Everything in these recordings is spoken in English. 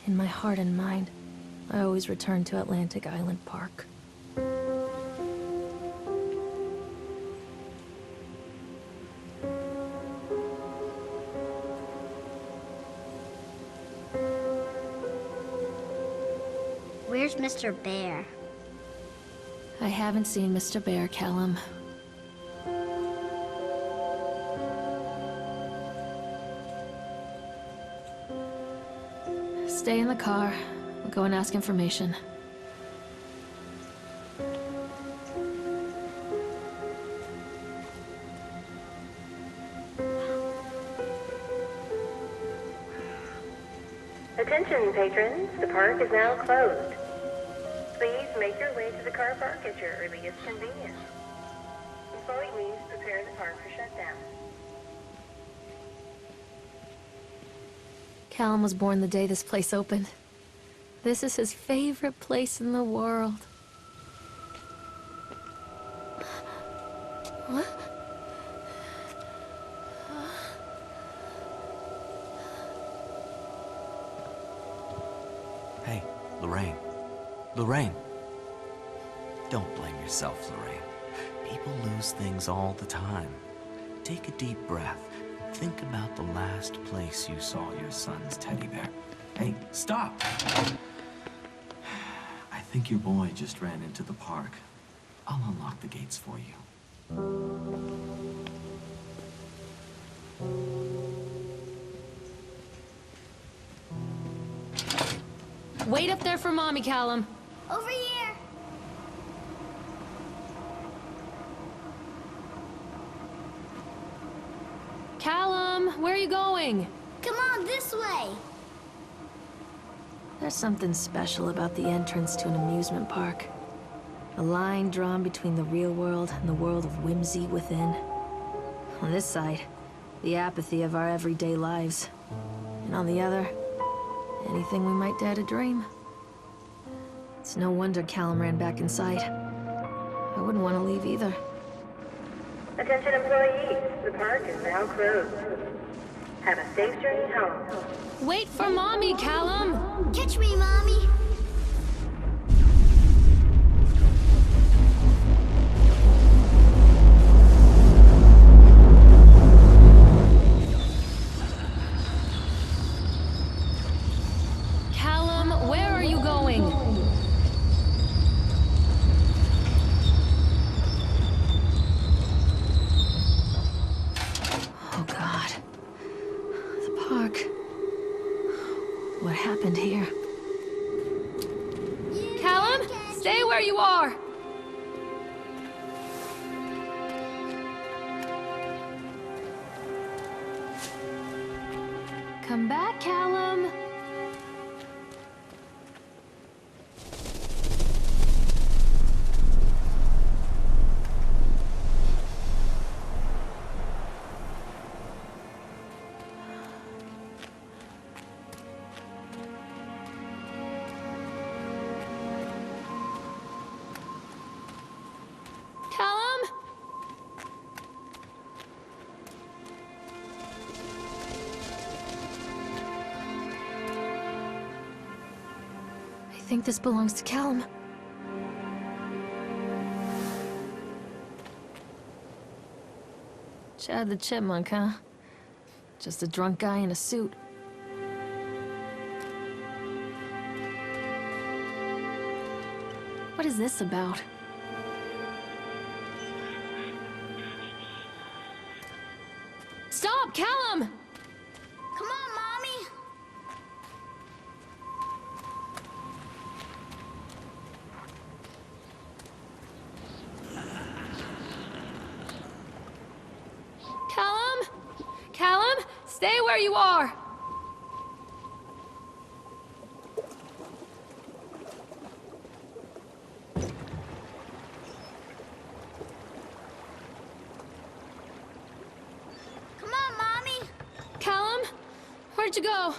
In my heart and mind, I always return to Atlantic Island Park. Where's Mr. Bear? I haven't seen Mr. Bear, Callum. Stay in the car. We'll go and ask information. Attention, patrons. The park is now closed. Please make your way to the car park at your earliest convenience. Employees prepare the park for shutdown. Callum was born the day this place opened. This is his favorite place in the world. What? Hey, Lorraine. Lorraine. Don't blame yourself, Lorraine. People lose things all the time. Take a deep breath. Think about the last place you saw your son's teddy bear. Hey, stop! I think your boy just ran into the park. I'll unlock the gates for you. Wait up there for Mommy, Callum. Over here! Callum, where are you going? Come on, this way! There's something special about the entrance to an amusement park. A line drawn between the real world and the world of whimsy within. On this side, the apathy of our everyday lives. And on the other, anything we might dare to dream. It's no wonder Callum ran back inside. I wouldn't want to leave either. Attention, employees. The park is now closed. Have a safe journey home. Wait for Mommy, Callum! Catch me, Mommy! Callum, where are you going? Oh God. The park. What happened here? Callum, stay where you are! Come back, Callum! Callum? I think this belongs to Callum. Chad the Chipmunk, huh? Just a drunk guy in a suit. What is this about? Stop, Callum! Come on, Mommy! Callum? Callum, stay where you are! Come on, Mommy! Callum? Where'd you go?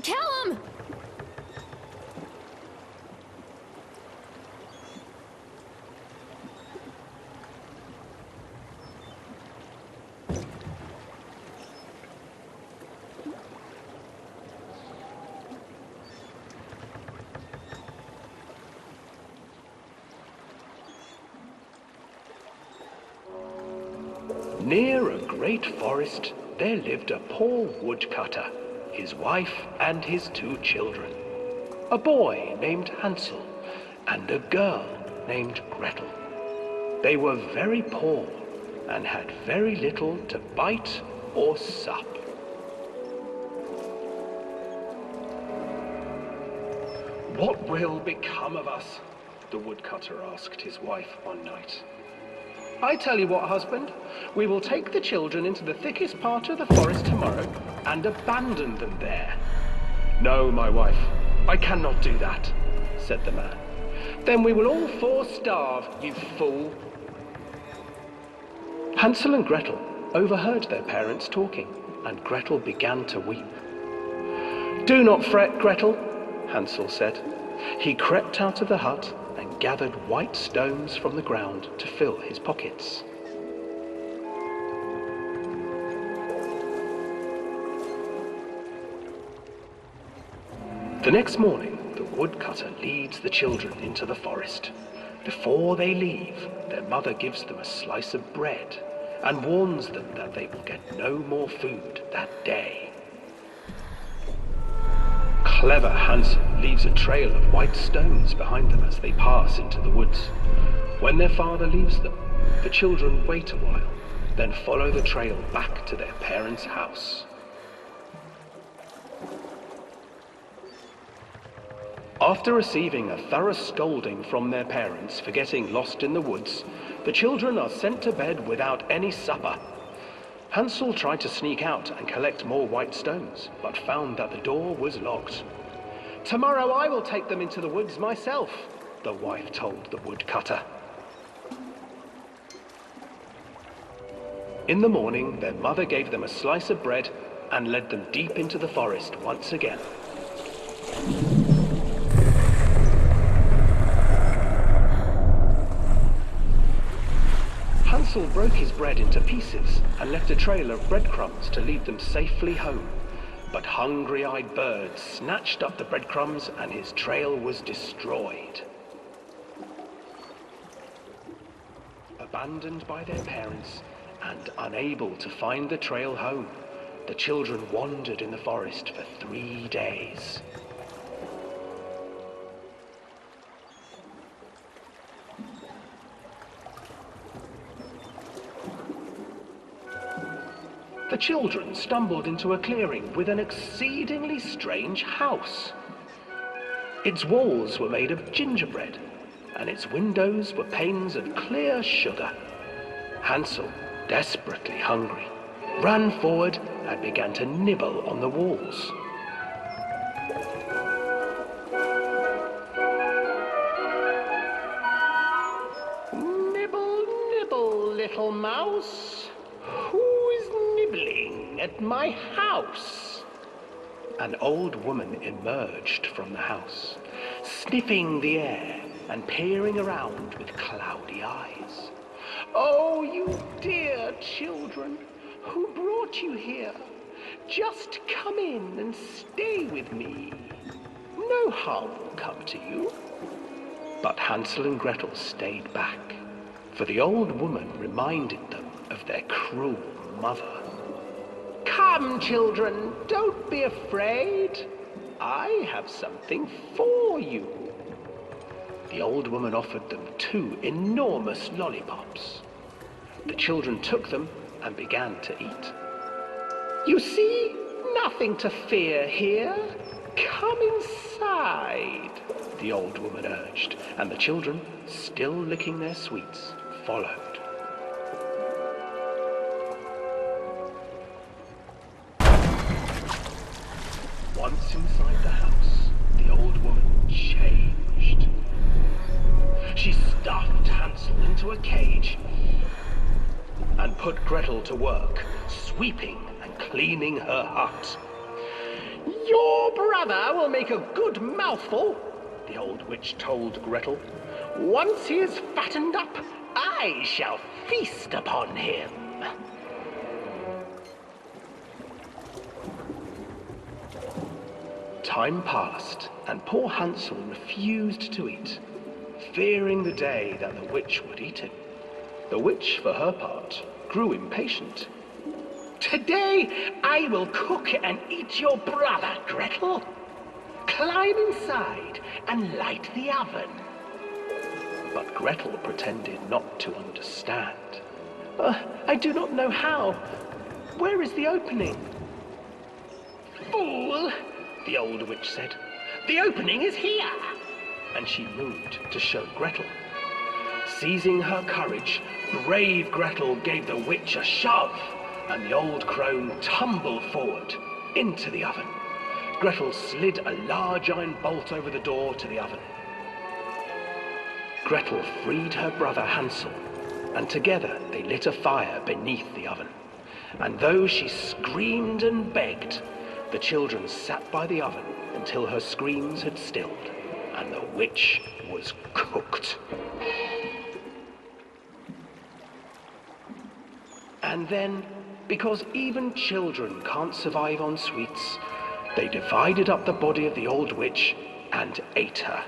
Kill him! Near a great forest, there lived a poor woodcutter, his wife and his 2 children. A boy named Hansel and a girl named Gretel. They were very poor and had very little to bite or sup. "What will become of us?" the woodcutter asked his wife one night. "I tell you what, husband, we will take the children into the thickest part of the forest tomorrow and abandon them there." "No, my wife, I cannot do that," said the man. "Then we will all 4 starve, you fool." Hansel and Gretel overheard their parents talking, and Gretel began to weep. "Do not fret, Gretel," Hansel said. He crept out of the hut and gathered white stones from the ground to fill his pockets. The next morning, the woodcutter leads the children into the forest. Before they leave, their mother gives them a slice of bread and warns them that they will get no more food that day. Clever Hansel leaves a trail of white stones behind them as they pass into the woods. When their father leaves them, the children wait a while, then follow the trail back to their parents' house. After receiving a thorough scolding from their parents for getting lost in the woods, the children are sent to bed without any supper. Hansel tried to sneak out and collect more white stones, but found that the door was locked. "Tomorrow I will take them into the woods myself," the wife told the woodcutter. In the morning, their mother gave them a slice of bread and led them deep into the forest once again. Hansel broke his bread into pieces and left a trail of breadcrumbs to lead them safely home. But hungry-eyed birds snatched up the breadcrumbs and his trail was destroyed. Abandoned by their parents and unable to find the trail home, the children wandered in the forest for 3 days. The children stumbled into a clearing with an exceedingly strange house. Its walls were made of gingerbread, and its windows were panes of clear sugar. Hansel, desperately hungry, ran forward and began to nibble on the walls. "Nibble, nibble, little mouse. Who is nibbling at my house?" An old woman emerged from the house, sniffing the air and peering around with cloudy eyes. "Oh, you dear children, who brought you here? Just come in and stay with me. No harm will come to you." But Hansel and Gretel stayed back, for the old woman reminded them of their cruel mother. "Come, children, don't be afraid. I have something for you." The old woman offered them 2 enormous lollipops. The children took them and began to eat. "You see, nothing to fear here. Come inside," the old woman urged, and the children, still licking their sweets, followed. Once inside the house, the old woman changed. She stuffed Hansel into a cage and put Gretel to work, sweeping and cleaning her hut. Your brother will make a good mouthful, the old witch told Gretel. Once he is fattened up, I shall feast upon him. Time passed, and poor Hansel refused to eat, fearing the day that the witch would eat him. The witch, for her part, grew impatient. Today I will cook and eat your brother, Gretel. Climb inside and light the oven. But Gretel pretended not to understand. I do not know how. Where is the opening? Fool, the old witch said. The opening is here. And she moved to show Gretel. Seizing her courage, brave Gretel gave the witch a shove, and the old crone tumbled forward into the oven. Gretel slid a large iron bolt over the door to the oven. Gretel freed her brother Hansel, and together they lit a fire beneath the oven. And though she screamed and begged, the children sat by the oven until her screams had stilled, and the witch was cooked. And then, because even children can't survive on sweets, they divided up the body of the old witch and ate her.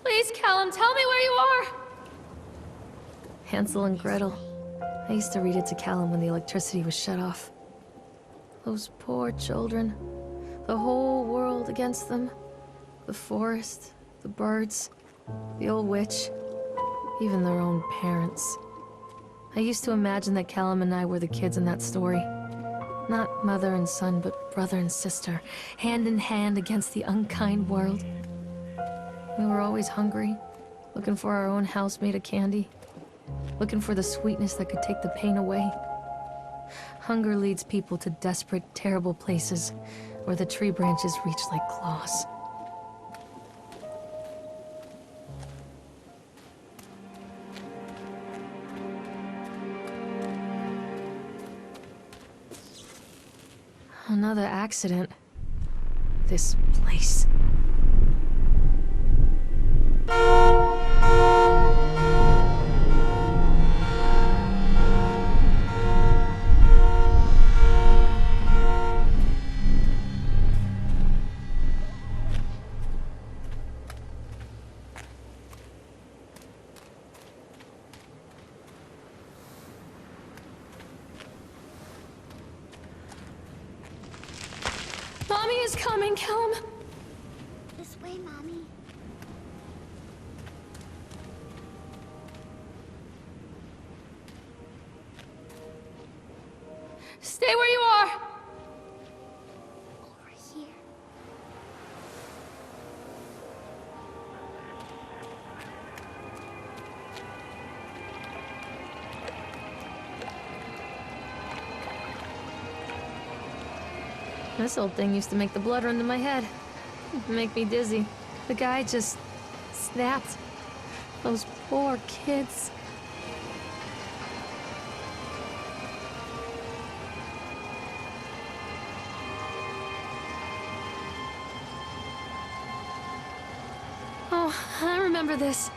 Please, Callum, tell me where you are! Hansel and Gretel. I used to read it to Callum when the electricity was shut off. Those poor children. The whole world against them. The forest, the birds, the old witch, even their own parents. I used to imagine that Callum and I were the kids in that story. Not mother and son, but brother and sister, hand in hand against the unkind world. We were always hungry, looking for our own house made of candy, looking for the sweetness that could take the pain away. Hunger leads people to desperate, terrible places where the tree branches reach like claws. Another accident. This place. Mommy is coming, Callum. This way, Mommy. Stay where you are. Over here. This old thing used to make the blood run to my head. Make me dizzy. The guy just snapped. Those poor kids. Oh, I remember this.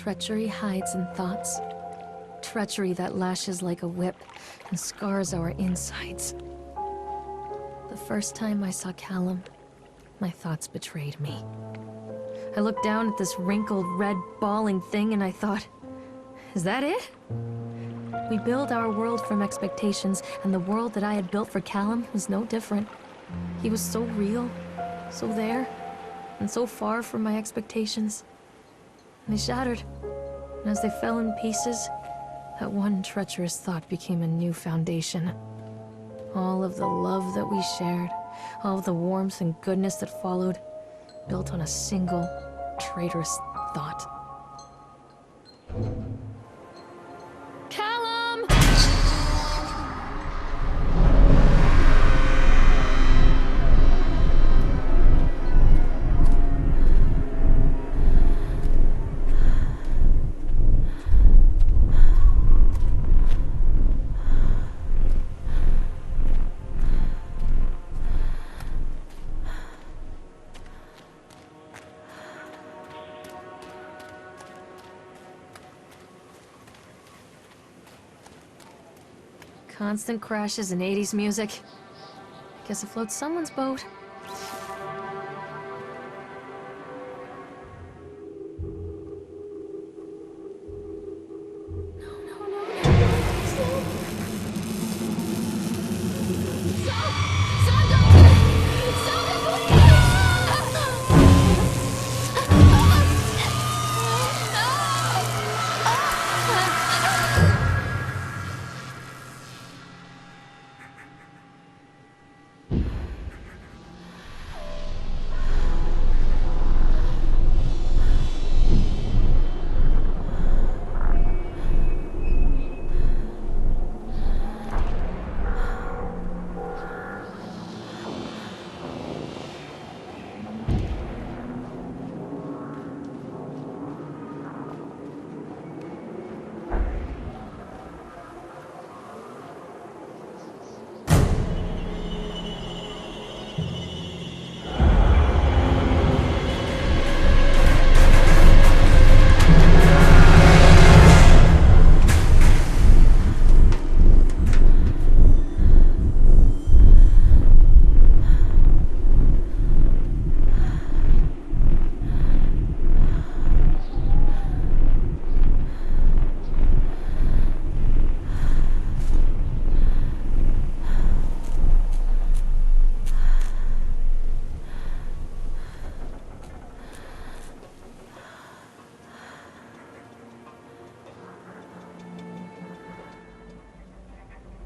Treachery hides in thoughts. Treachery that lashes like a whip and scars our insides. The first time I saw Callum, my thoughts betrayed me. I looked down at this wrinkled, red, bawling thing and I thought, is that it? We build our world from expectations, and the world that I had built for Callum was no different. He was so real, so there, and so far from my expectations. They shattered, and as they fell in pieces, that one treacherous thought became a new foundation. All of the love that we shared, all of the warmth and goodness that followed, built on a single, traitorous thought. Callum! Constant crashes and 80s music. Guess it floats someone's boat.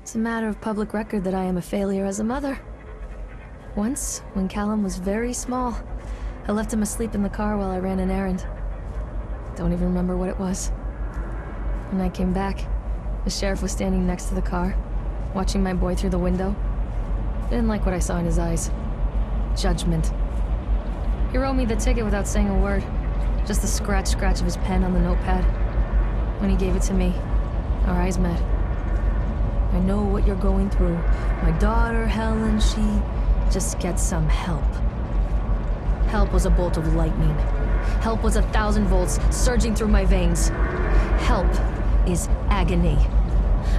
It's a matter of public record that I am a failure as a mother. Once, when Callum was very small, I left him asleep in the car while I ran an errand. Don't even remember what it was. When I came back, the sheriff was standing next to the car, watching my boy through the window. I didn't like what I saw in his eyes. Judgment. He wrote me the ticket without saying a word, just the scratch of his pen on the notepad. When he gave it to me, our eyes met. I know what you're going through. My daughter, Helen, she just gets some help. Help was a bolt of lightning. Help was 1,000 volts surging through my veins. Help is agony.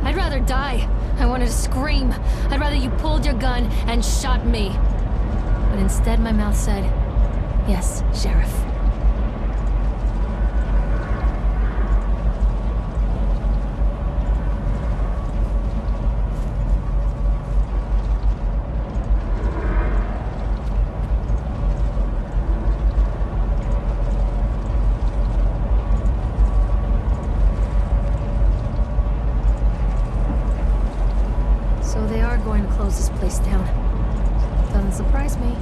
I'd rather die. I wanted to scream. I'd rather you pulled your gun and shot me. But instead my mouth said, yes, Sheriff. Going to close this place down. Doesn't surprise me.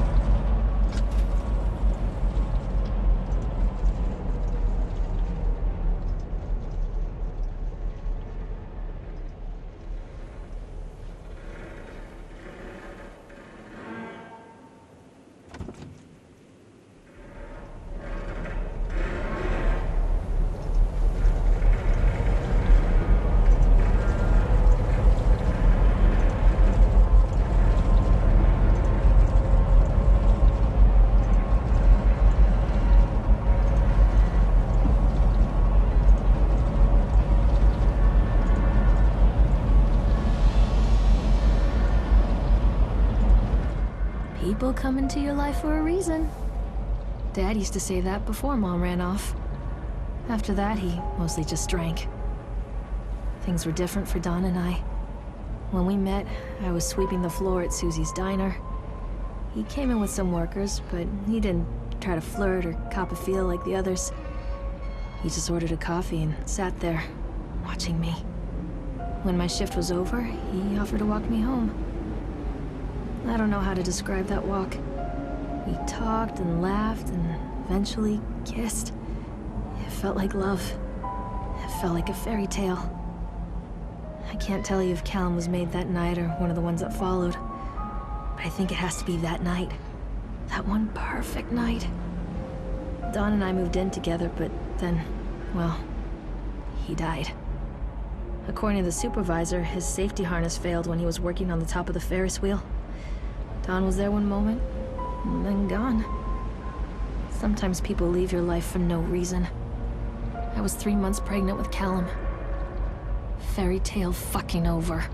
People come into your life for a reason. Dad used to say that before Mom ran off. After that, he mostly just drank. Things were different for Don and I. When we met, I was sweeping the floor at Susie's diner. He came in with some workers, but he didn't try to flirt or cop a feel like the others. He just ordered a coffee and sat there, watching me. When my shift was over, he offered to walk me home. I don't know how to describe that walk. We talked and laughed and eventually kissed. It felt like love. It felt like a fairy tale. I can't tell you if Callum was made that night or one of the ones that followed, but I think it has to be that night. That one perfect night. Dawn and I moved in together, but then, well, he died. According to the supervisor, his safety harness failed when he was working on the top of the Ferris wheel. Dawn was there one moment, and then gone. Sometimes people leave your life for no reason. I was 3 months pregnant with Callum. Fairy tale fucking over.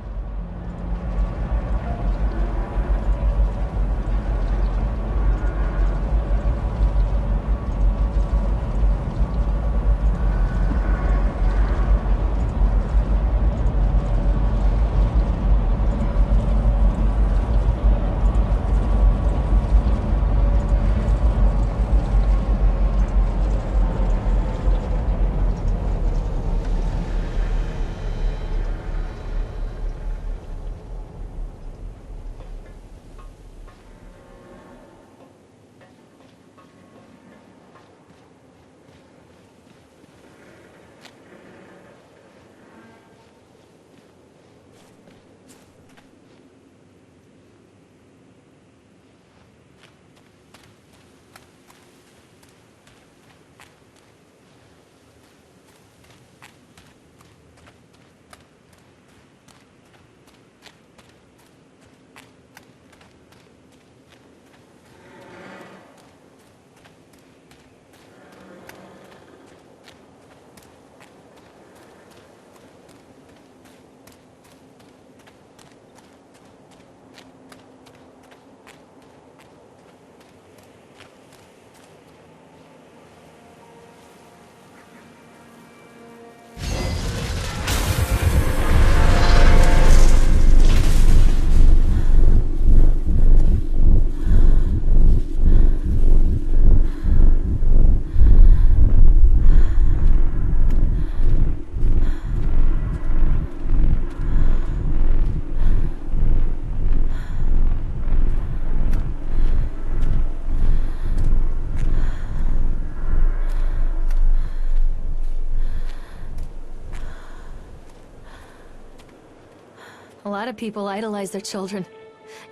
A lot of people idolize their children.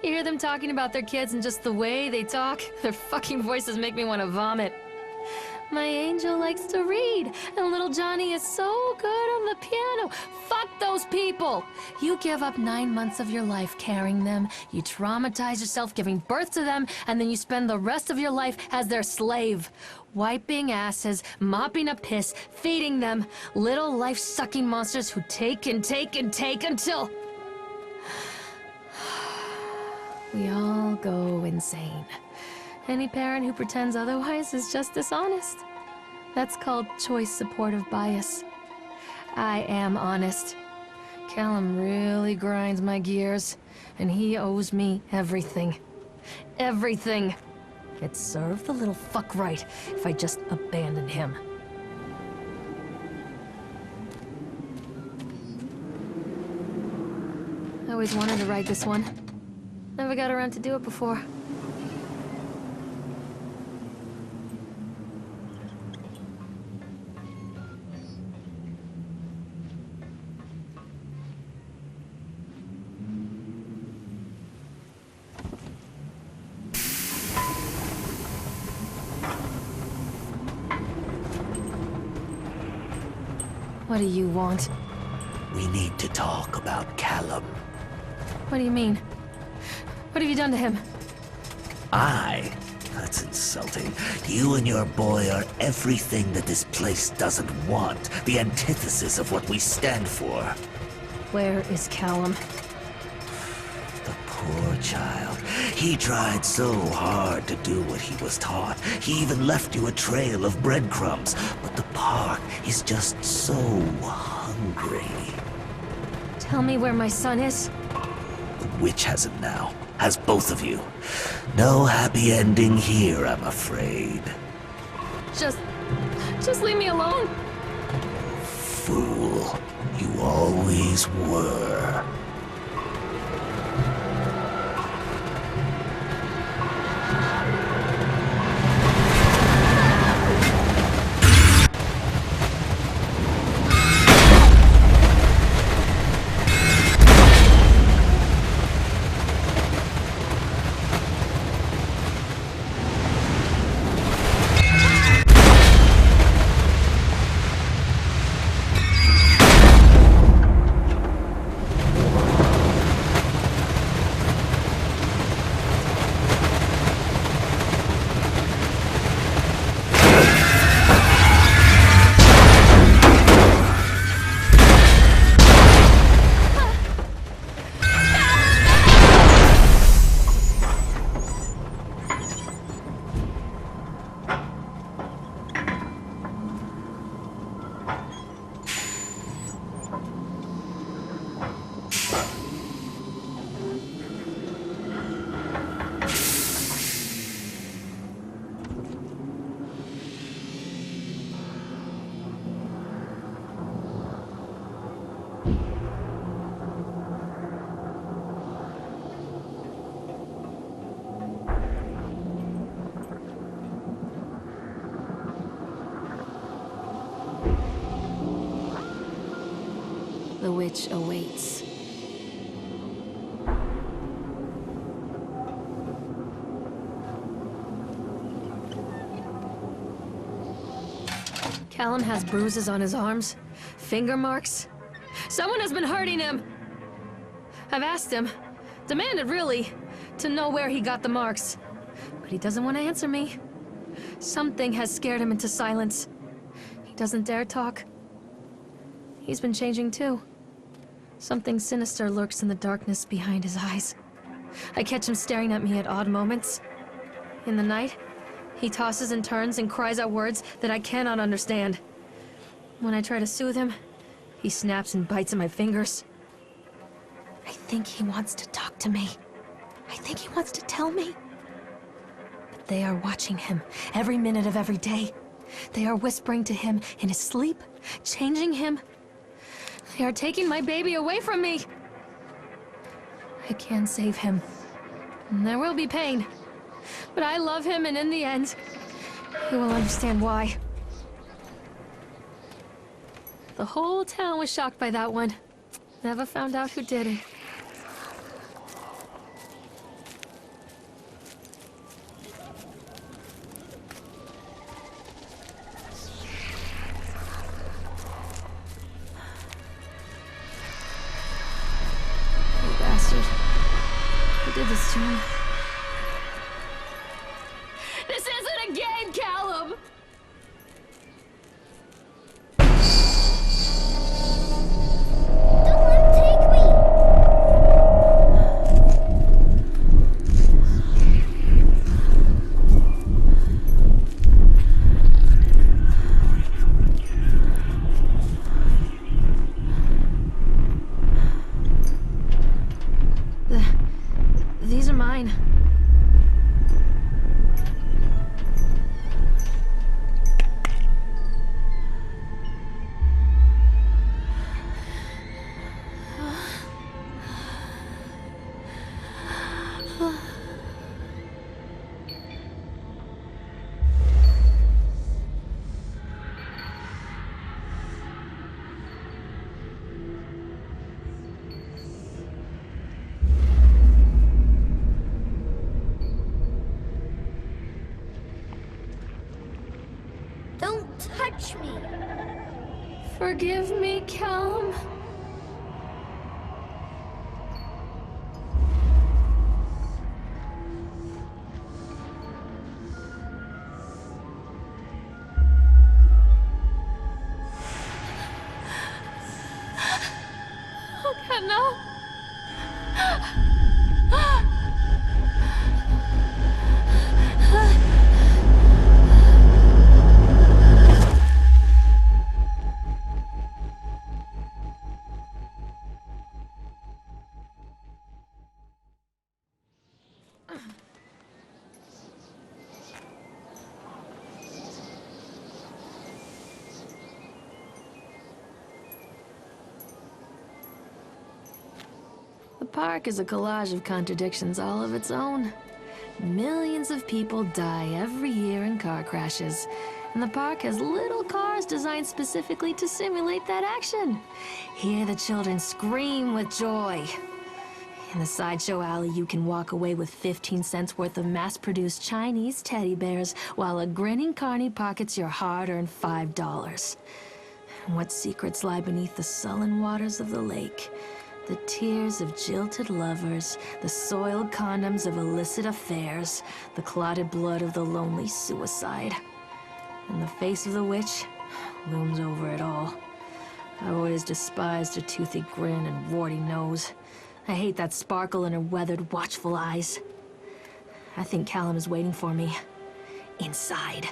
You hear them talking about their kids and just the way they talk, their fucking voices make me want to vomit. My angel likes to read, and little Johnny is so good on the piano. Fuck those people! You give up 9 months of your life carrying them, you traumatize yourself giving birth to them, and then you spend the rest of your life as their slave. Wiping asses, mopping up piss, feeding them. Little life-sucking monsters who take and take and take until... we all go insane. Any parent who pretends otherwise is just dishonest. That's called choice supportive bias. I am honest. Callum really grinds my gears, and he owes me everything. Everything. It served the little fuck right if I just abandoned him. I always wanted to ride this one. Never got around to do it before. What do you want? We need to talk about Callum. What do you mean? What have you done to him? That's insulting. You and your boy are everything that this place doesn't want. The antithesis of what we stand for. Where is Callum? The poor child. He tried so hard to do what he was taught. He even left you a trail of breadcrumbs. But the park is just so hungry. Tell me where my son is. The witch has him now. Has both of you. No happy ending here, I'm afraid. Just leave me alone. Fool. You always were. The witch awaits. Callum has bruises on his arms, finger marks. Someone has been hurting him. I've asked him, demanded really, to know where he got the marks. But he doesn't want to answer me. Something has scared him into silence. He doesn't dare talk. He's been changing too. Something sinister lurks in the darkness behind his eyes. I catch him staring at me at odd moments. In the night, he tosses and turns and cries out words that I cannot understand. When I try to soothe him, he snaps and bites at my fingers. I think he wants to talk to me. I think he wants to tell me. But they are watching him every minute of every day. They are whispering to him in his sleep, changing him. They are taking my baby away from me. I can save him. And there will be pain. But I love him, and in the end, he will understand why. The whole town was shocked by that one. Never found out who did it. You bastard. Who did this to him? This isn't a game, Callum! Don't let him take me! These are mine. Don't touch me! Forgive me, Callum. Oh God, no. park is a collage of contradictions all of its own. Millions of people die every year in car crashes, and the park has little cars designed specifically to simulate that action. Hear the children scream with joy. In the sideshow alley, you can walk away with 15 cents worth of mass-produced Chinese teddy bears, while a grinning carny pockets your hard-earned $5. And what secrets lie beneath the sullen waters of the lake? The tears of jilted lovers, the soiled condoms of illicit affairs, the clotted blood of the lonely suicide. And the face of the witch looms over it all. I've always despised her toothy grin and warty nose. I hate that sparkle in her weathered, watchful eyes. I think Callum is waiting for me. Inside.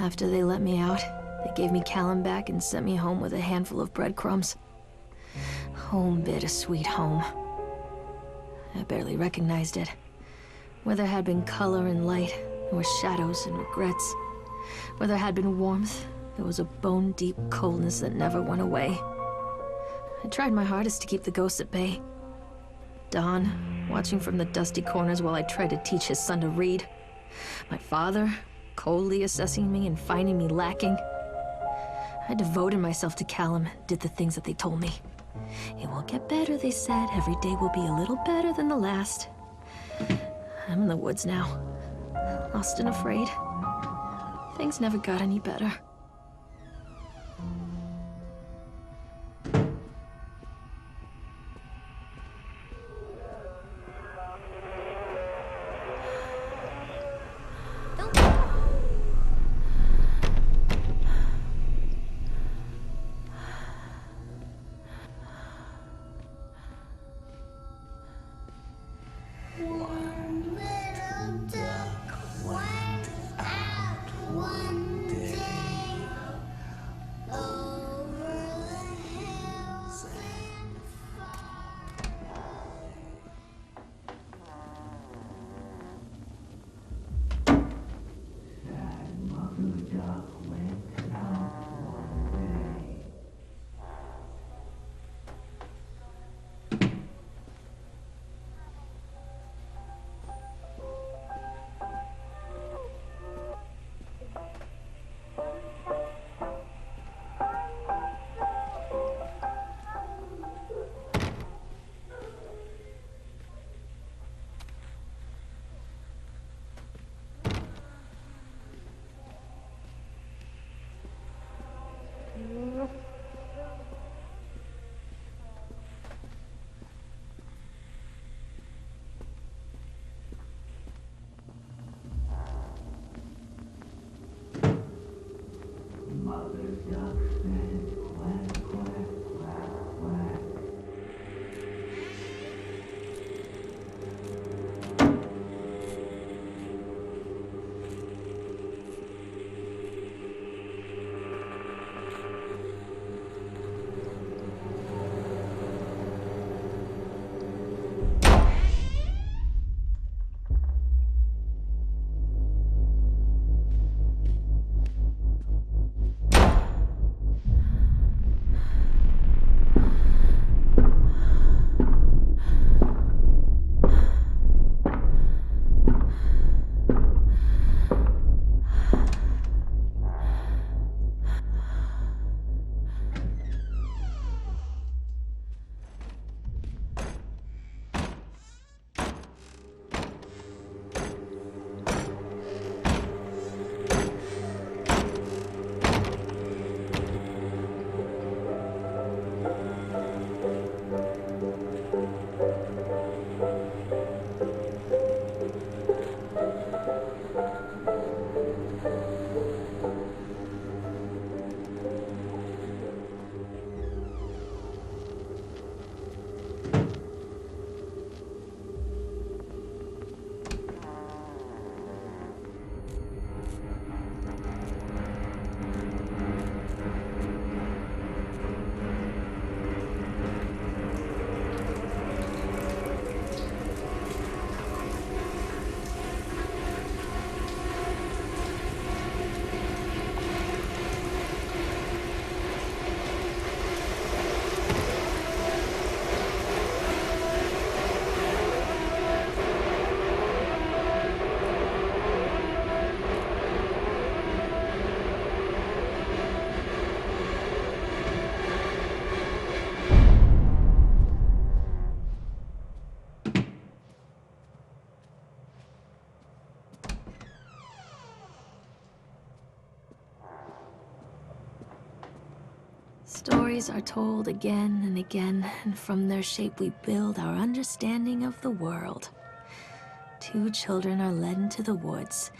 After they let me out, they gave me Callum back and sent me home with a handful of breadcrumbs. Home, bittersweet home. I barely recognized it. Where there had been color and light, there were shadows and regrets. Where there had been warmth, there was a bone-deep coldness that never went away. I tried my hardest to keep the ghosts at bay. Don, watching from the dusty corners while I tried to teach his son to read. My father, coldly assessing me and finding me lacking. I devoted myself to Callum and did the things that they told me. It will get better, they said. Every day will be a little better than the last. I'm in the woods now, lost and afraid. Things never got any better. Stories are told again and again, and from their shape we build our understanding of the world. Two children are led into the woods.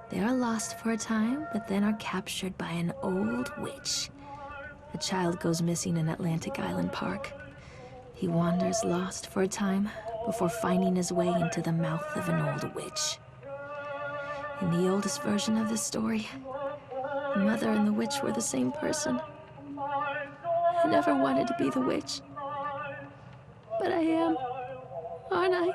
They are lost for a time, but then are captured by an old witch. A child goes missing in Atlantic Island Park. He wanders lost for a time before finding his way into the mouth of an old witch. In the oldest version of this story, the mother and the witch were the same person. I never wanted to be the witch. But I am, aren't I?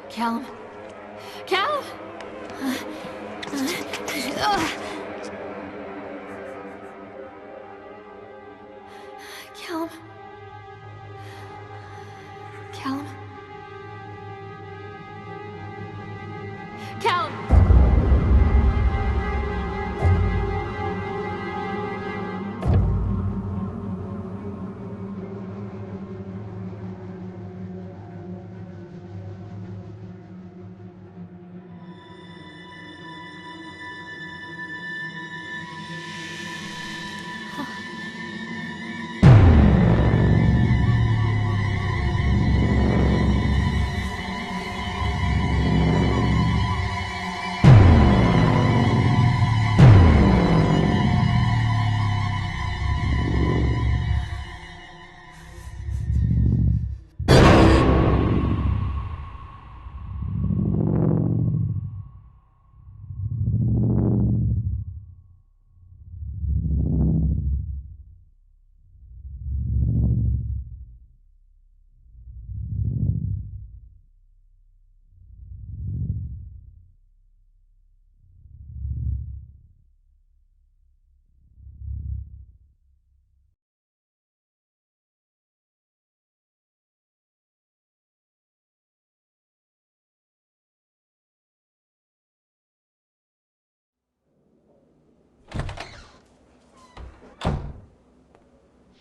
Callum. Callum! Callum. Callum. Callum!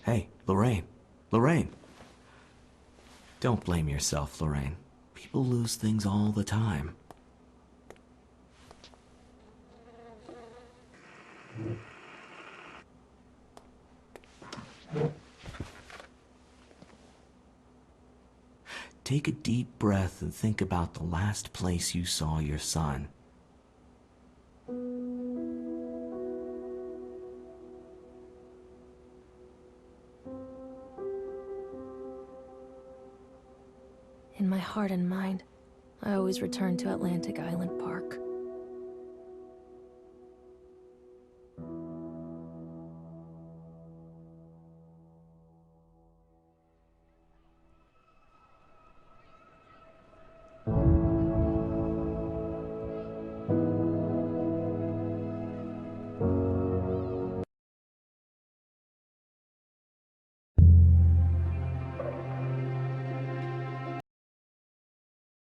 Hey, Lorraine. Lorraine. Don't blame yourself, Lorraine. People lose things all the time. Take a deep breath and think about the last place you saw your son. In my heart and mind, I always return to Atlantic Island Park.